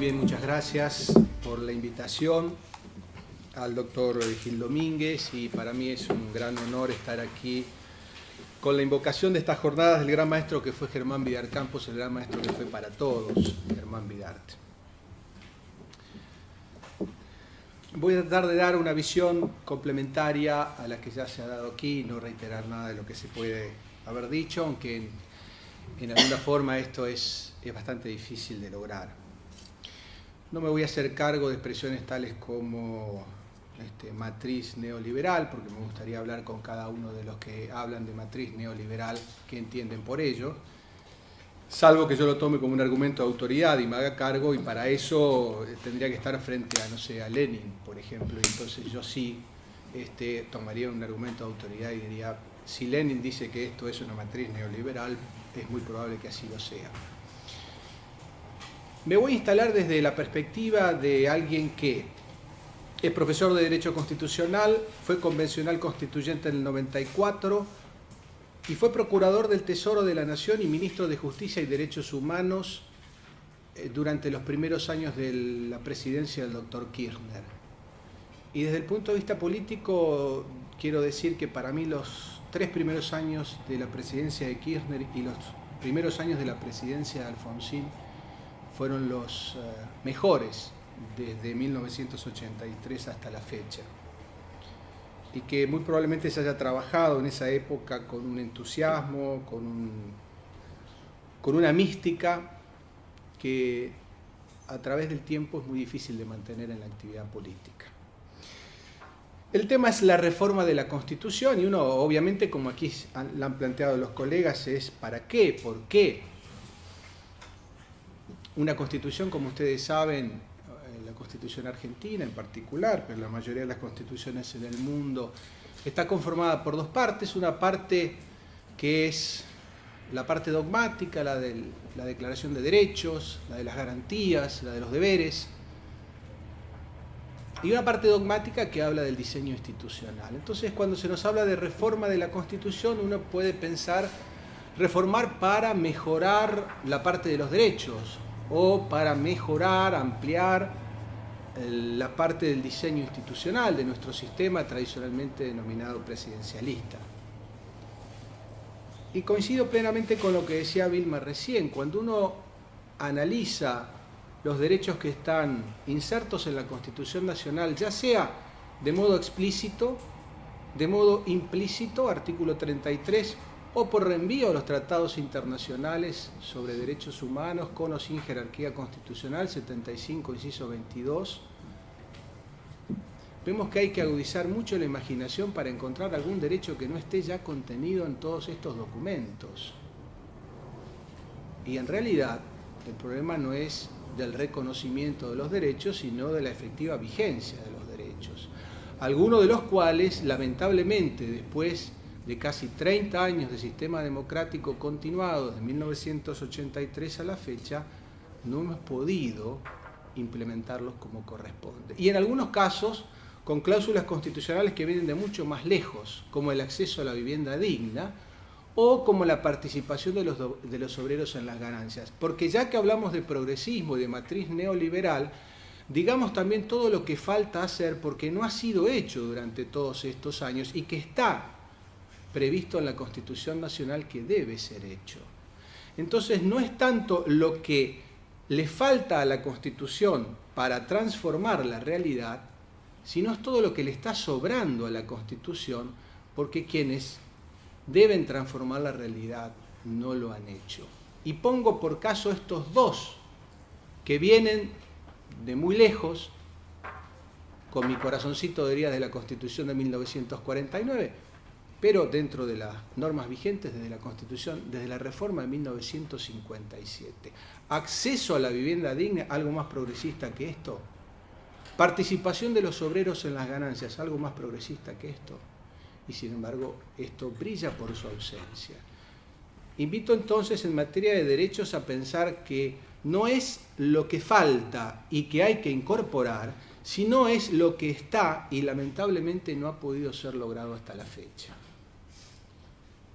bien, muchas gracias por la invitación al doctor Gil Domínguez, y para mí es un gran honor estar aquí con la invocación de estas jornadas del gran maestro que fue Germán Vidart Campos, el gran maestro que fue para todos, Germán Vidart. Voy a tratar de dar una visión complementaria a la que ya se ha dado aquí, no reiterar nada de lo que se puede haber dicho, aunque en alguna forma esto es bastante difícil de lograr. No me voy a hacer cargo de expresiones tales como matriz neoliberal, porque me gustaría hablar con cada uno de los que hablan de matriz neoliberal, qué entienden por ello, salvo que yo lo tome como un argumento de autoridad y me haga cargo, y para eso tendría que estar frente a, no sé, a Lenin, por ejemplo, y entonces yo sí tomaría un argumento de autoridad y diría, si Lenin dice que esto es una matriz neoliberal, es muy probable que así lo sea. Me voy a instalar desde la perspectiva de alguien que es profesor de Derecho Constitucional, fue convencional constituyente en el 94 y fue procurador del Tesoro de la Nación y ministro de Justicia y Derechos Humanos durante los primeros años de la presidencia del doctor Kirchner. Y desde el punto de vista político, quiero decir que para mí los 3 primeros años de la presidencia de Kirchner y los primeros años de la presidencia de Alfonsín fueron los mejores desde 1983 hasta la fecha, y que muy probablemente se haya trabajado en esa época con un entusiasmo, con una mística que a través del tiempo es muy difícil de mantener en la actividad política. El tema es la reforma de la Constitución, y uno, obviamente, como aquí la han planteado los colegas, es ¿para qué? ¿Por qué? Una constitución, como ustedes saben, la constitución argentina en particular, pero la mayoría de las constituciones en el mundo, está conformada por 2 partes. Una parte que es la parte dogmática, la de la declaración de derechos, la de las garantías, la de los deberes, y una parte dogmática que habla del diseño institucional. Entonces, cuando se nos habla de reforma de la Constitución, uno puede pensar reformar para mejorar la parte de los derechos, o para mejorar, ampliar la parte del diseño institucional de nuestro sistema tradicionalmente denominado presidencialista. Y coincido plenamente con lo que decía Vilma recién. Cuando uno analiza los derechos que están insertos en la Constitución Nacional, ya sea de modo explícito, de modo implícito, artículo 33, o por reenvío a los tratados internacionales sobre derechos humanos, con o sin jerarquía constitucional, 75, inciso 22, vemos que hay que agudizar mucho la imaginación para encontrar algún derecho que no esté ya contenido en todos estos documentos. Y en realidad, el problema no es del reconocimiento de los derechos, sino de la efectiva vigencia de los derechos, algunos de los cuales, lamentablemente, después de casi 30 años de sistema democrático continuado, desde 1983 a la fecha, no hemos podido implementarlos como corresponde. Y en algunos casos, con cláusulas constitucionales que vienen de mucho más lejos, como el acceso a la vivienda digna, o como la participación de los obreros en las ganancias. Porque ya que hablamos de progresismo y de matriz neoliberal, digamos también todo lo que falta hacer porque no ha sido hecho durante todos estos años y que está previsto en la Constitución Nacional que debe ser hecho. Entonces, no es tanto lo que le falta a la Constitución para transformar la realidad, sino es todo lo que le está sobrando a la Constitución, porque quienes deben transformar la realidad no lo han hecho. Y pongo por caso estos 2, que vienen de muy lejos, con mi corazoncito diría de la Constitución de 1949, pero dentro de las normas vigentes desde la Constitución, desde la reforma de 1957. Acceso a la vivienda digna, algo más progresista que esto. Participación de los obreros en las ganancias, algo más progresista que esto. Y sin embargo, esto brilla por su ausencia. Invito entonces en materia de derechos a pensar que no es lo que falta y que hay que incorporar, sino es lo que está y lamentablemente no ha podido ser logrado hasta la fecha.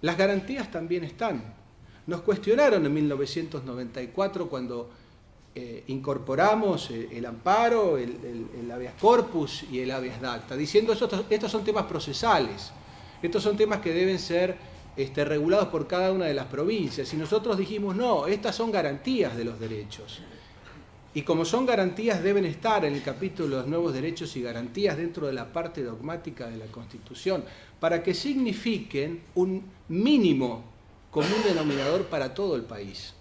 Las garantías también están. Nos cuestionaron en 1994 cuando incorporamos el amparo, el habeas corpus y el habeas dacta, diciendo estos son temas procesales, estos son temas que deben ser regulados por cada una de las provincias. Y nosotros dijimos, no, estas son garantías de los derechos. Y como son garantías, deben estar en el capítulo de los nuevos derechos y garantías dentro de la parte dogmática de la Constitución, para que signifiquen un mínimo común denominador para todo el país.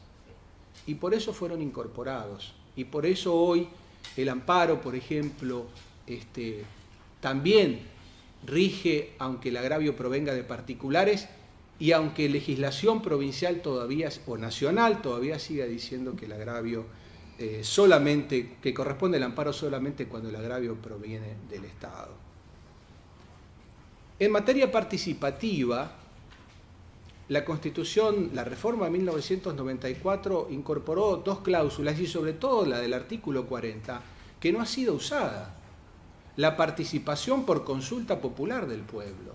Y por eso fueron incorporados. Y por eso hoy el amparo, por ejemplo, también rige, aunque el agravio provenga de particulares, y aunque legislación provincial todavía, o nacional todavía siga diciendo que el agravio que corresponde al amparo solamente cuando el agravio proviene del Estado. En materia participativa, la Constitución, la reforma de 1994 incorporó dos cláusulas, y sobre todo la del artículo 40, que no ha sido usada. La participación por consulta popular del pueblo.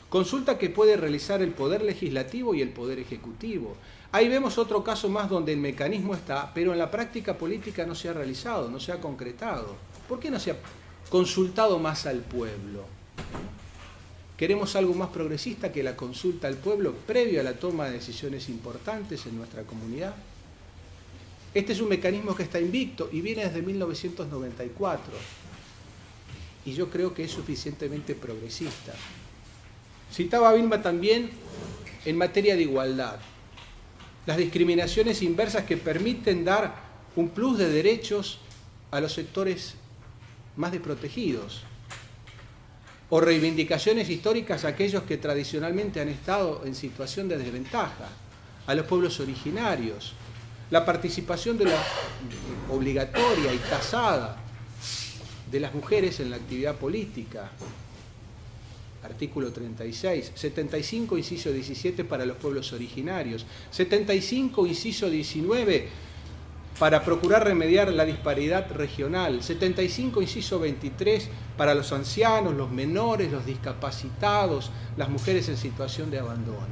Consulta que puede realizar el Poder Legislativo y el Poder Ejecutivo. Ahí vemos otro caso más donde el mecanismo está, pero en la práctica política no se ha realizado, no se ha concretado. ¿Por qué no se ha consultado más al pueblo? Queremos algo más progresista que la consulta al pueblo previo a la toma de decisiones importantes en nuestra comunidad. Este es un mecanismo que está invicto y viene desde 1994. Y yo creo que es suficientemente progresista. Citaba Vilma también en materia de igualdad. Las discriminaciones inversas que permiten dar un plus de derechos a los sectores más desprotegidos. O reivindicaciones históricas a aquellos que tradicionalmente han estado en situación de desventaja, a los pueblos originarios. La participación obligatoria y tasada de las mujeres en la actividad política. Artículo 36, 75, inciso 17 para los pueblos originarios, 75, inciso 19 para procurar remediar la disparidad regional, 75, inciso 23 para los ancianos, los menores, los discapacitados, las mujeres en situación de abandono.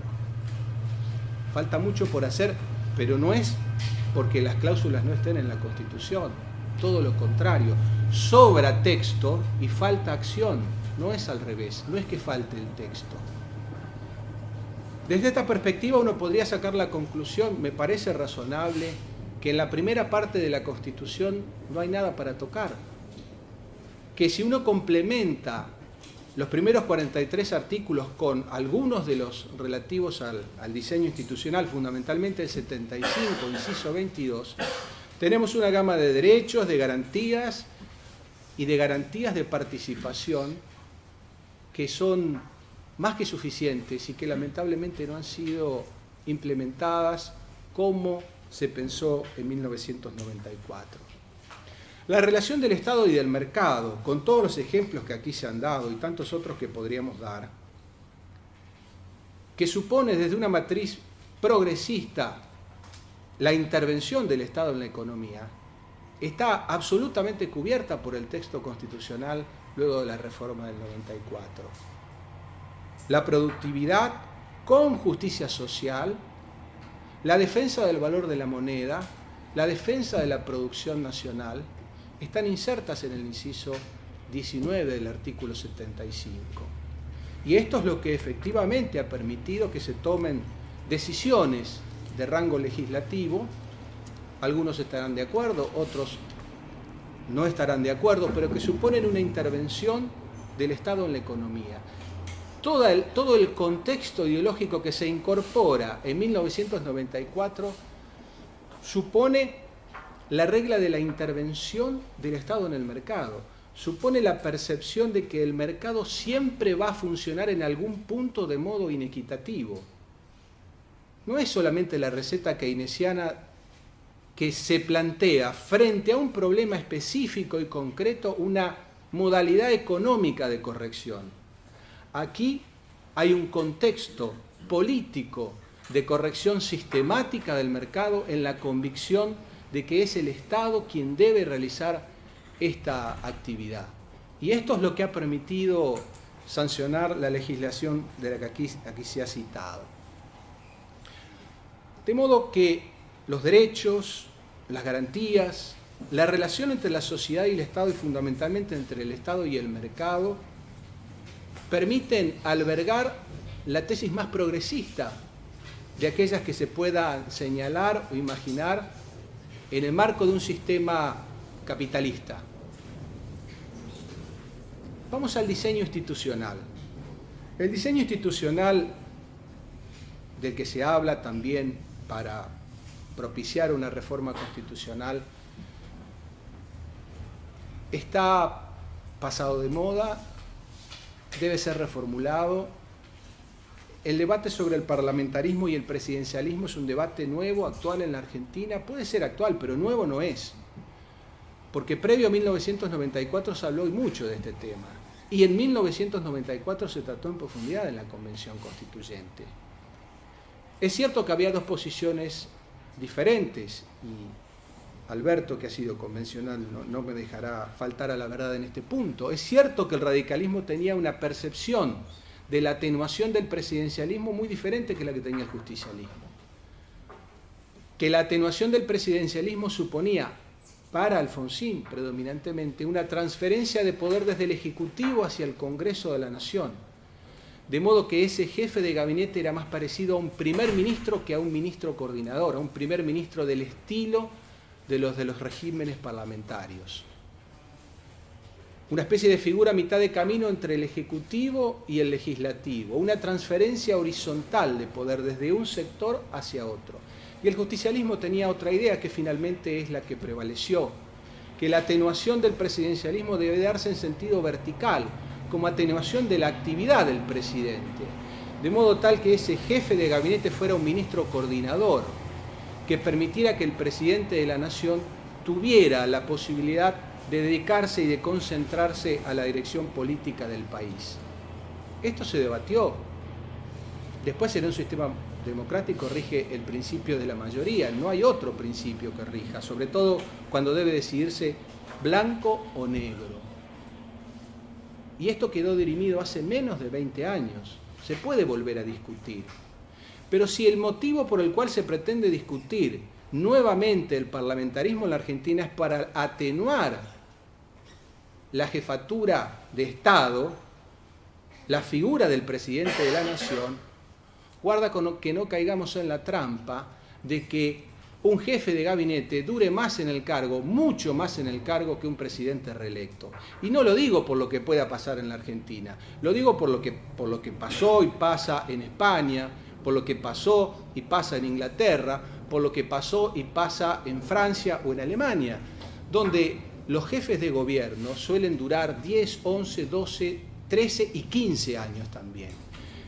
Falta mucho por hacer, pero no es porque las cláusulas no estén en la Constitución, todo lo contrario, sobra texto y falta acción. No es al revés, no es que falte el texto. Desde esta perspectiva uno podría sacar la conclusión, me parece razonable, que en la primera parte de la Constitución no hay nada para tocar. Que si uno complementa los primeros 43 artículos con algunos de los relativos al diseño institucional, fundamentalmente el 75, inciso 22, tenemos una gama de derechos, de garantías y de garantías de participación que son más que suficientes y que lamentablemente no han sido implementadas como se pensó en 1994. La relación del Estado y del mercado, con todos los ejemplos que aquí se han dado y tantos otros que podríamos dar, que supone desde una matriz progresista la intervención del Estado en la economía, está absolutamente cubierta por el texto constitucional luego de la reforma del 94. La productividad con justicia social, la defensa del valor de la moneda, la defensa de la producción nacional, están insertas en el inciso 19 del artículo 75. Y esto es lo que efectivamente ha permitido que se tomen decisiones de rango legislativo. Algunos estarán de acuerdo, otros no estarán de acuerdo, pero que suponen una intervención del Estado en la economía. Todo el contexto ideológico que se incorpora en 1994 supone la regla de la intervención del Estado en el mercado, supone la percepción de que el mercado siempre va a funcionar en algún punto de modo inequitativo. No es solamente la receta keynesiana que se plantea frente a un problema específico y concreto una modalidad económica de corrección. Aquí hay un contexto político de corrección sistemática del mercado en la convicción de que es el Estado quien debe realizar esta actividad. Y esto es lo que ha permitido sancionar la legislación de la que aquí se ha citado. De modo que los derechos, las garantías, la relación entre la sociedad y el Estado y fundamentalmente entre el Estado y el mercado, permiten albergar la tesis más progresista de aquellas que se puedan señalar o imaginar en el marco de un sistema capitalista. Vamos al diseño institucional. El diseño institucional del que se habla también para propiciar una reforma constitucional está pasado de moda, debe ser reformulado. El debate sobre el parlamentarismo y el presidencialismo es un debate nuevo, actual en la Argentina. Puede ser actual, pero nuevo no es. Porque previo a 1994 se habló mucho de este tema. Y en 1994 se trató en profundidad en la Convención Constituyente. Es cierto que había dos posiciones diferentes, y Alberto, que ha sido convencional, no me dejará faltar a la verdad en este punto. Es cierto que el radicalismo tenía una percepción de la atenuación del presidencialismo muy diferente que la que tenía el justicialismo. Que la atenuación del presidencialismo suponía, para Alfonsín predominantemente, una transferencia de poder desde el Ejecutivo hacia el Congreso de la Nación. De modo que ese jefe de gabinete era más parecido a un primer ministro que a un ministro coordinador, a un primer ministro del estilo de los regímenes parlamentarios. Una especie de figura a mitad de camino entre el Ejecutivo y el Legislativo, una transferencia horizontal de poder desde un sector hacia otro. Y el justicialismo tenía otra idea que finalmente es la que prevaleció, que la atenuación del presidencialismo debe darse en sentido vertical, como atenuación de la actividad del presidente, de modo tal que ese jefe de gabinete fuera un ministro coordinador, que permitiera que el presidente de la Nación tuviera la posibilidad de dedicarse y de concentrarse a la dirección política del país. Esto se debatió. Después, en un sistema democrático rige el principio de la mayoría, no hay otro principio que rija, sobre todo cuando debe decidirse blanco o negro. Y esto quedó dirimido hace menos de 20 años. Se puede volver a discutir. Pero si el motivo por el cual se pretende discutir nuevamente el parlamentarismo en la Argentina es para atenuar la jefatura de Estado, la figura del presidente de la Nación, guarda con que no caigamos en la trampa de que un jefe de gabinete dure más en el cargo, mucho más en el cargo que un presidente reelecto. Y no lo digo por lo que pueda pasar en la Argentina, lo digo por lo que pasó y pasa en España, por lo que pasó y pasa en Inglaterra, por lo que pasó y pasa en Francia o en Alemania, donde los jefes de gobierno suelen durar 10, 11, 12, 13 y 15 años también.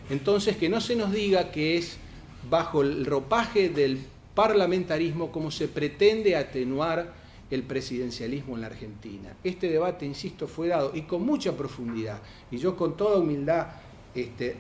Entonces, que no se nos diga que es bajo el ropaje del parlamentarismo como se pretende atenuar el presidencialismo en la Argentina. Este debate, insisto, fue dado y con mucha profundidad. Y yo con toda humildad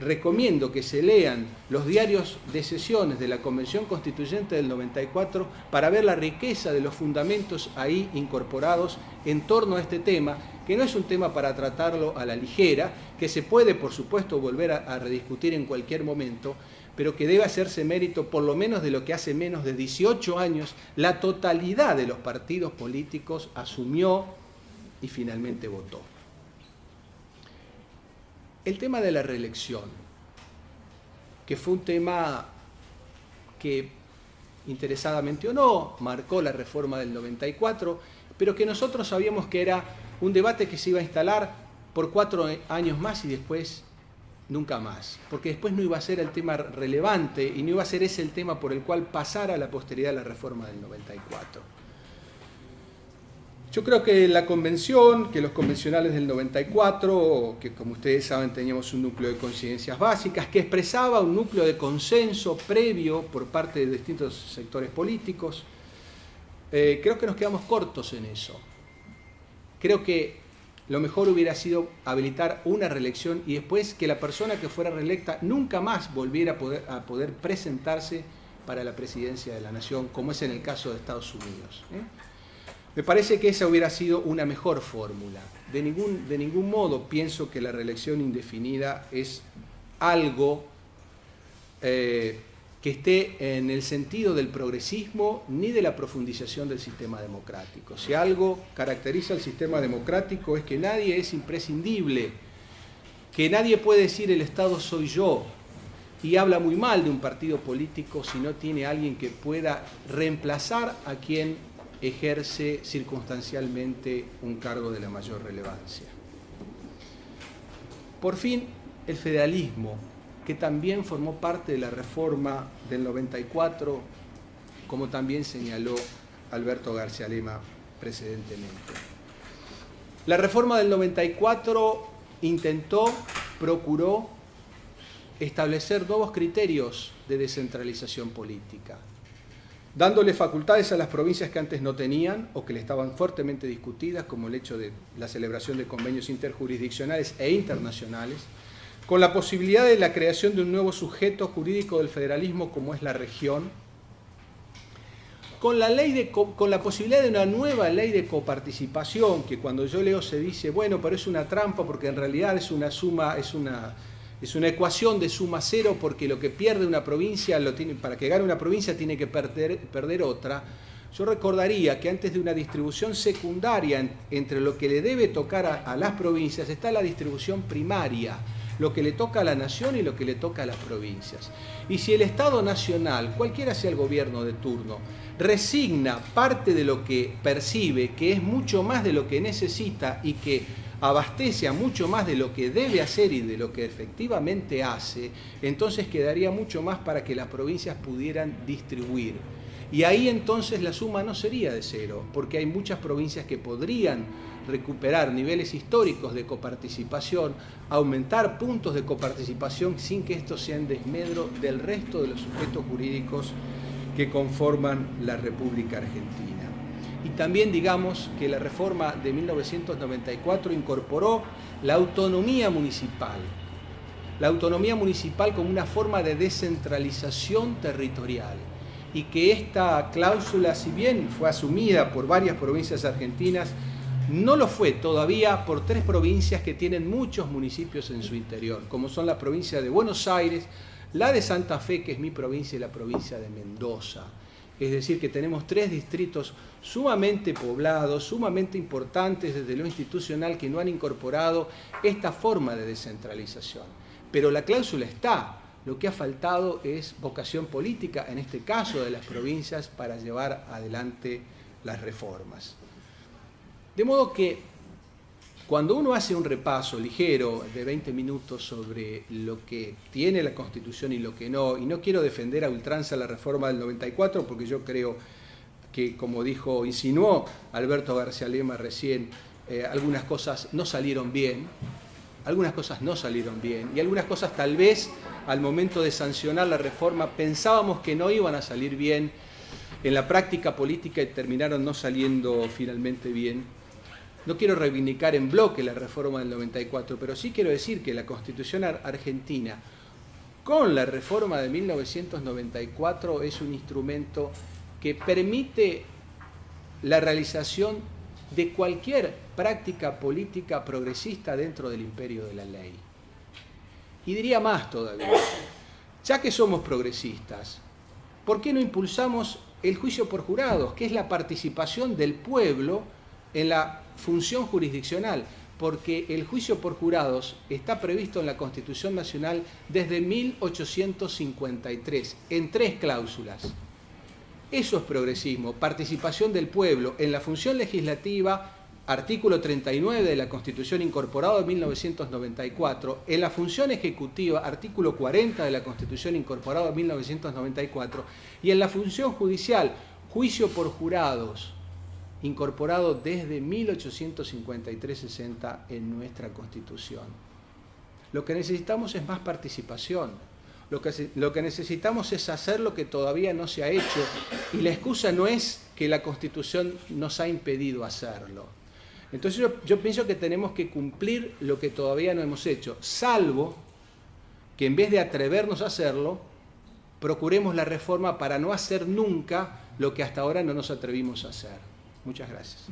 recomiendo que se lean los diarios de sesiones de la Convención Constituyente del 94 para ver la riqueza de los fundamentos ahí incorporados en torno a este tema, que no es un tema para tratarlo a la ligera, que se puede, por supuesto, volver a rediscutir en cualquier momento, pero que debe hacerse mérito por lo menos de lo que hace menos de 18 años la totalidad de los partidos políticos asumió y finalmente votó. El tema de la reelección, que fue un tema que, interesadamente o no, marcó la reforma del 94, pero que nosotros sabíamos que era un debate que se iba a instalar por 4 años más y después nunca más, porque después no iba a ser el tema relevante y no iba a ser ese el tema por el cual pasara a la posteridad la reforma del 94. Yo creo que la convención, que los convencionales del 94, que como ustedes saben teníamos un núcleo de coincidencias básicas, que expresaba un núcleo de consenso previo por parte de distintos sectores políticos, creo que nos quedamos cortos en eso. Creo que lo mejor hubiera sido habilitar una reelección y después que la persona que fuera reelecta nunca más volviera a poder presentarse para la presidencia de la Nación, como es en el caso de Estados Unidos. Me parece que esa hubiera sido una mejor fórmula. De ningún modo pienso que la reelección indefinida es algo que esté en el sentido del progresismo ni de la profundización del sistema democrático. Si algo caracteriza al sistema democrático es que nadie es imprescindible, que nadie puede decir el Estado soy yo, y habla muy mal de un partido político si no tiene alguien que pueda reemplazar a quien ejerce circunstancialmente un cargo de la mayor relevancia. Por fin, el federalismo, que también formó parte de la reforma del 94, como también señaló Alberto García Lema precedentemente. La reforma del 94 procuró establecer nuevos criterios de descentralización política, dándole facultades a las provincias que antes no tenían o que le estaban fuertemente discutidas, como el hecho de la celebración de convenios interjurisdiccionales e internacionales, con la posibilidad de la creación de un nuevo sujeto jurídico del federalismo como es la región, con la posibilidad de una nueva ley de coparticipación, que cuando yo leo se dice, bueno, pero es una trampa porque en realidad es una ecuación de suma cero, porque lo que pierde una provincia, para que gane una provincia tiene que perder otra. Yo recordaría que antes de una distribución secundaria entre lo que le debe tocar a las provincias está la distribución primaria, lo que le toca a la nación y lo que le toca a las provincias. Y si el Estado nacional, cualquiera sea el gobierno de turno, resigna parte de lo que percibe, que es mucho más de lo que necesita y que abastece a mucho más de lo que debe hacer y de lo que efectivamente hace, entonces quedaría mucho más para que las provincias pudieran distribuir. Y ahí entonces la suma no sería de cero, porque hay muchas provincias que podrían recuperar niveles históricos de coparticipación, aumentar puntos de coparticipación sin que esto sea en desmedro del resto de los sujetos jurídicos que conforman la República Argentina. Y también digamos que la reforma de 1994 incorporó la autonomía municipal como una forma de descentralización territorial, y que esta cláusula, si bien fue asumida por varias provincias argentinas, no lo fue todavía por 3 provincias que tienen muchos municipios en su interior, como son la provincia de Buenos Aires, la de Santa Fe, que es mi provincia, y la provincia de Mendoza. Es decir, que tenemos 3 distritos sumamente poblados, sumamente importantes desde lo institucional, que no han incorporado esta forma de descentralización. Pero la cláusula está. Lo que ha faltado es vocación política, en este caso de las provincias, para llevar adelante las reformas. De modo que cuando uno hace un repaso ligero de 20 minutos sobre lo que tiene la Constitución y lo que no, y no quiero defender a ultranza la reforma del 94, porque yo creo que, como insinuó Alberto García Lema recién, algunas cosas no salieron bien, y algunas cosas tal vez al momento de sancionar la reforma pensábamos que no iban a salir bien en la práctica política y terminaron no saliendo finalmente bien. No quiero reivindicar en bloque la reforma del 94, pero sí quiero decir que la Constitución argentina, con la reforma de 1994, es un instrumento que permite la realización de cualquier práctica política progresista dentro del imperio de la ley. Y diría más todavía, ya que somos progresistas, ¿por qué no impulsamos el juicio por jurados, que es la participación del pueblo en la función jurisdiccional? Porque el juicio por jurados está previsto en la Constitución Nacional desde 1853, en 3 cláusulas. Eso es progresismo, participación del pueblo en la función legislativa, artículo 39 de la Constitución incorporado en 1994, en la función ejecutiva, artículo 40 de la Constitución incorporado en 1994, y en la función judicial, juicio por jurados, incorporado desde 1853-60 en nuestra Constitución. Lo que necesitamos es más participación. Lo que necesitamos es hacer lo que todavía no se ha hecho, y la excusa no es que la Constitución nos ha impedido hacerlo. Entonces yo pienso que tenemos que cumplir lo que todavía no hemos hecho, salvo que en vez de atrevernos a hacerlo, procuremos la reforma para no hacer nunca lo que hasta ahora no nos atrevimos a hacer. Muchas gracias.